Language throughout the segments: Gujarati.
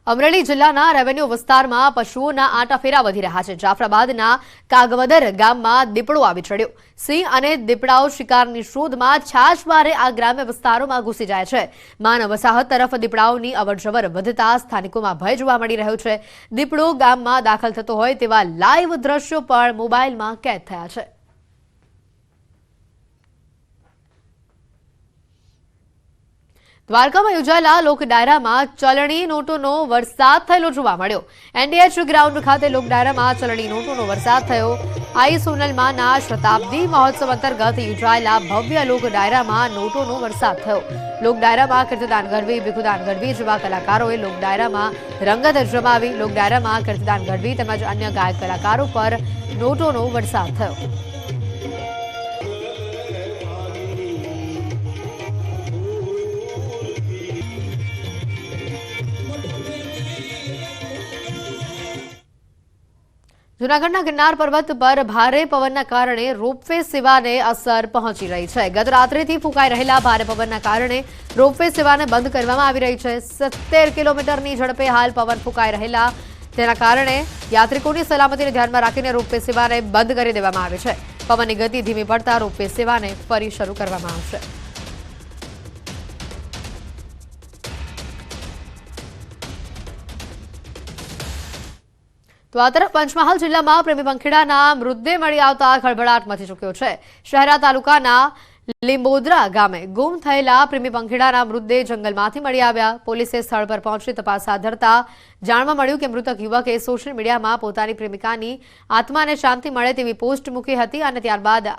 અમરેલી જિલ્લાના રેવન્યુ વિસ્તારમાં પશુઓના આંટાફેરા વધી રહ્યા છે। જાફરાબાદના કાગવદર ગામમાં દીપડો આવી ચડ્યો। સિંહ અને દીપડાઓ શિકારની શોધમાં છાશવારે આ ગ્રામ્ય વિસ્તારોમાં ઘૂસી જાય છે। માનવ વસાહત તરફ દીપડાઓની અવરજવર વધતા સ્થાનિકોમાં ભય જોવા મળી રહ્યો છે। દીપડો ગામમાં દાખલ થતો હોય તેવા લાઈવ દ્રશ્યો પણ મોબાઈલમાં કેદ થયા છે। દ્વારકામાં યોજાયેલા લોક ડાયરામાં ચલણી નોટોનો વરસાદ થયેલો જોવા મળ્યો। એનડીએચ ગ્રાઉન્ડ ખાતે લોક ડાયરામાં ચલણી નોટોનો વરસાદ થયો। આઈ સોનલમાના શતાબ્દી મહોત્સવ અંતર્ગત યોજાયેલા ભવ્ય લોક ડાયરામાં નોટોનો વરસાદ થયો। લોક ડાયરામાં કીર્તિદાન ગઢવી, ભીખુદાન ગઢવી જેવા કલાકારોએ લોક ડાયરામાં રંગત જમાવી। લોક ડાયરામાં કીર્તિદાન ગઢવી તેમજ અન્ય ગાયક કલાકારો પર નોટોનો વરસાદ થયો। જૂનાગઢના ગિરનાર પર્વત પર ભારે પવનના કારણે રોપવે સેવાને અસર પહોંચી રહી છે। ગત રાત્રિથી ફૂંકાઈ રહેલા ભારે પવનના કારણે રોપવે સેવાને બંધ કરવામાં આવી રહી છે। 70 કિલોમીટરની ઝડપે હાલ પવન ફૂંકાઈ રહેલા તેના કારણે યાત્રિકોની સલામતીને ધ્યાનમાં રાખીને રોપવે સેવાને બંધ કરી દેવામાં આવી છે। પવનની ગતિ ધીમી પડતા રોપવે સેવાને ફરી શરૂ કરવામાં આવશે। તો આ તરફ પંચમહાલ જિલ્લામાં પ્રેમી પંખીડાના મૃતદેહ મળી આવતા ખળભળાટ મચી ચૂક્યો છે। શહેરા તાલુકાના લીંબોદરા ગામે ગુમ થયેલા પ્રેમી પંખીડાના મૃતદેહ જંગલમાંથી મળી આવ્યા। પોલીસે સ્થળ પર પહોંચી તપાસ હાથ ધરતા જાણવા મળ્યું કે મૃતક યુવકે સોશિયલ મીડિયામાં પોતાની પ્રેમિકાની આત્માને શાંતિ મળે તેવી પોસ્ટ મૂકી હતી અને ત્યારબાદ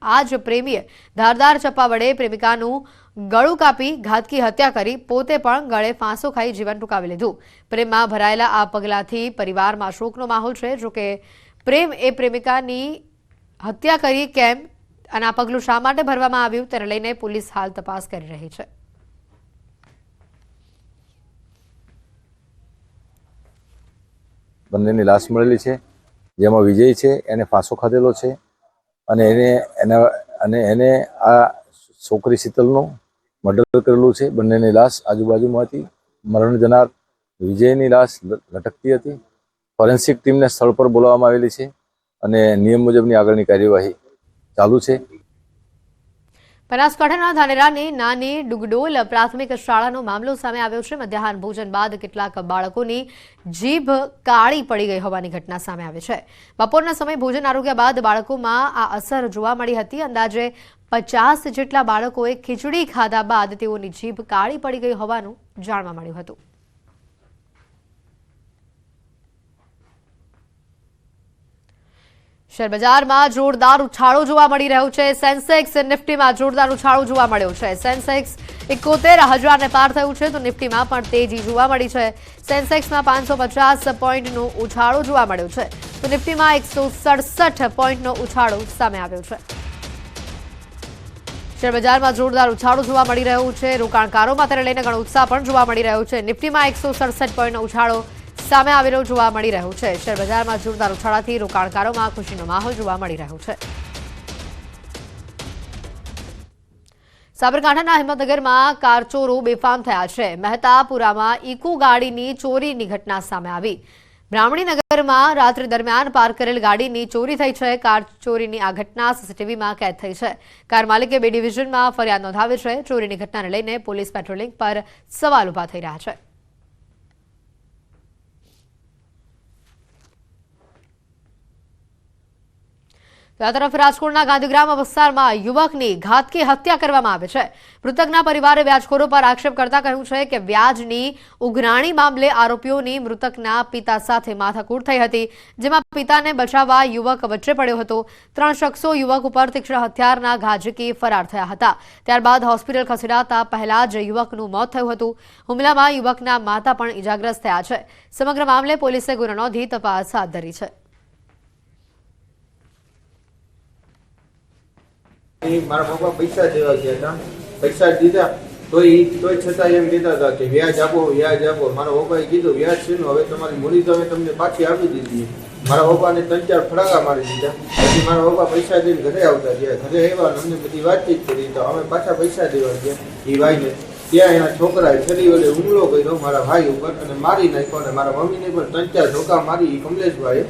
આ જ પ્રેમીએ ધારદાર ચપ્પા વડે પ્રેમિકાનું ગળું કાપી ઘાતકી હત્યા કરી પોતે પણ ગળે ફાંસો ખાઈ જીવન ટૂંકાવી લીધું। પ્રેમમાં ભરાયેલા આ પગલાથી પરિવારમાં શોકનો માહોલ છે। જોકે પ્રેમ એ પ્રેમિકાની હત્યા કરી કેમ અને આ પગલું શા માટે ભરવામાં આવ્યું તેને લઈને પોલીસ હાલ તપાસ કરી રહી છે। બંનેની લાશ મળેલી છે, જેમાં વિજય છે એને ફાંસો ખાધેલો છે અને એને આ છોકરી શીતલનું મર્ડર કરેલું છે। બંનેની લાશ આજુબાજુમાંથી મરણ જનાર વિજયની લાશ લટકતી હતી। ફોરેન્સિક ટીમને સ્થળ પર બોલાવવામાં આવેલી છે અને નિયમ મુજબની આગળની કાર્યવાહી ચાલુ છે। બનાસકાંઠાના ધાનેરાની નાની ડુગડોલ પ્રાથમિક શાળાનો મામલો સામે આવ્યો છે। મધ્યાહન ભોજન બાદ કેટલાક બાળકોની જીભ કાળી પડી ગઈ હોવાની ઘટના સામે આવી છે। બપોરના સમયે ભોજન આરોગ્યા બાદ બાળકોમાં આ અસર જોવા મળી હતી। અંદાજે 50 જેટલા બાળકોએ ખીચડી ખાધા બાદ તેઓની જીભ કાળી પડી ગઈ હોવાનું જાણવા મળ્યું હતું। શેરબજારમાં જોરદાર ઉછાળો જોવા મળી રહ્યો છે। સેન્સેક્સ નિફ્ટીમાં જોરદાર ઉછાળો જોવા મળ્યો છે। સેન્સેક્સ 71,000 ને પાર થયું છે તો નિફ્ટીમાં પણ તેજી જોવા મળી છે। સેન્સેક્સમાં 550 પોઈન્ટનો ઉછાળો જોવા મળ્યો છે તો નિફ્ટીમાં 167 પોઈન્ટનો ઉછાળો સામે આવ્યો છે। શેરબજારમાં જોરદાર ઉછાળો જોવા મળી રહ્યો છે। રોકાણકારોમાં તેને લઈને ઘણો ઉત્સાહ પણ જોવા મળી રહ્યો છે। નિફ્ટીમાં 167 પોઈન્ટનો ઉછાળો સામે આવેલો જોવા મળી રહ્યો છે। શેરબજારમાં જોરદાર ઉછાળાથી રોકાણકારોમાં ખુશીનો માહોલ જોવા મળી રહ્યો છે। સાબરકાંઠાના હિંમતનગરમાં કારચોરો બેફામ થયા છે। મહેતાપુરામાં ઇકો ગાડીની ચોરીની ઘટના સામે આવી। બ્રાહ્મણીનગરમાં રાત્રિ દરમિયાન પાર્ક કરેલ ગાડીની ચોરી થઈ છે। કાર ચોરીની આ ઘટના સીસીટીવીમાં કેદ થઈ છે। કાર માલિકે B ડિવિઝનમાં ફરિયાદ નોંધાવી છે। ચોરીની ઘટનાને લઈને પોલીસ પેટ્રોલિંગ પર સવાલ ઉભા થઈ રહ્યા છે। આ તરફ રાજકોટના ગાંધીગ્રામ વિસ્તારમાં યુવકની ઘાતકી હત્યા કરવામાં આવી છે। મૃતકના પરિવારે વ્યાજખોરો પર આક્ષેપ કરતા કહ્યું છે કે વ્યાજની ઉઘરાણી મામલે આરોપીઓની મૃતકના પિતા સાથે માથાકૂટ થઈ હતી, જેમાં પિતાને બચાવવા યુવક વચ્ચે પડ્યો હતો। 3 શખ્સો યુવક ઉપર તીક્ષ્ણ હથિયારના ઘા ઝીકી ફરાર થયા હતા। ત્યારબાદ હોસ્પિટલ ખસેડાતા પહેલા જ યુવકનું મોત થયું હતું। હુમલામાં યુવકના માતા પણ ઇજાગ્રસ્ત થયા છે। સમગ્ર મામલે પોલીસે ગુનો નોંધી તપાસ હાથ ધરી છે। મારા પપ્પા પૈસા દેવા ગયા હતા, પૈસા દીધા તોય છતાં એમ કહેતા હતા કે વ્યાજ આપો વ્યાજ આપો। મારા પપ્પાએ કીધું વ્યાજ છે હવે તમારી મૂડી તો અમે તમને પાછી આપી દીધી। મારા પપ્પાને 3-4 ફડાકા મારી દીધા। પછી મારા પપ્પા પૈસા દઈને ઘરે આવતા ગયા। ઘરે આવ્યા અમને બધી વાતચીત કરી તો અમે પાછા પૈસા દેવા ગયા એ ભાઈને। ત્યાં એના છોકરાએ છરી વડે હુમલો કર્યો મારા ભાઈ ઉપર અને મારી નાખ્યો અને મારા મમ્મીને પણ 3-4 ધોકા મારી કમલેશભાઈએ